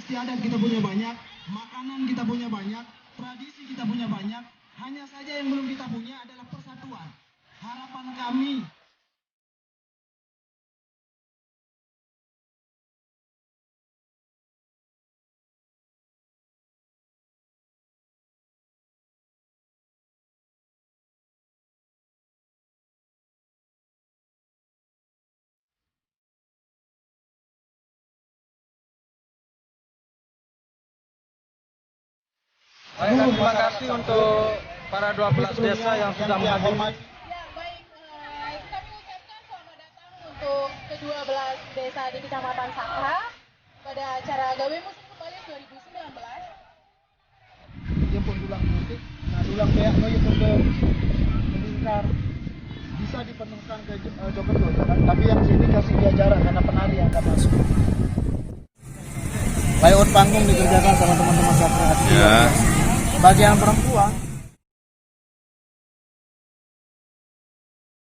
istiadat kita punya banyak, makanan kita punya banyak, tradisi kita punya banyak. Hanya saja yang belum kita punya adalah persatuan. Harapan kami Baik, dan terima kasih untuk para 12 desa yang sudah menghadiri. Ya, baik. Kami ucapkan selamat datang untuk ke-12 desa di Kecamatan Sakra pada acara Gawe Musim Kembali 2019. jemput dulang musik, nah dulang kayak no itu ke melingkar bisa dipenuhkan ke joget dulu kan, tapi yang sini kasih dia jarak karena penari yang akan masuk. Layout panggung dikerjakan sama teman-teman Sakra. Ya. Bagi yang perempuan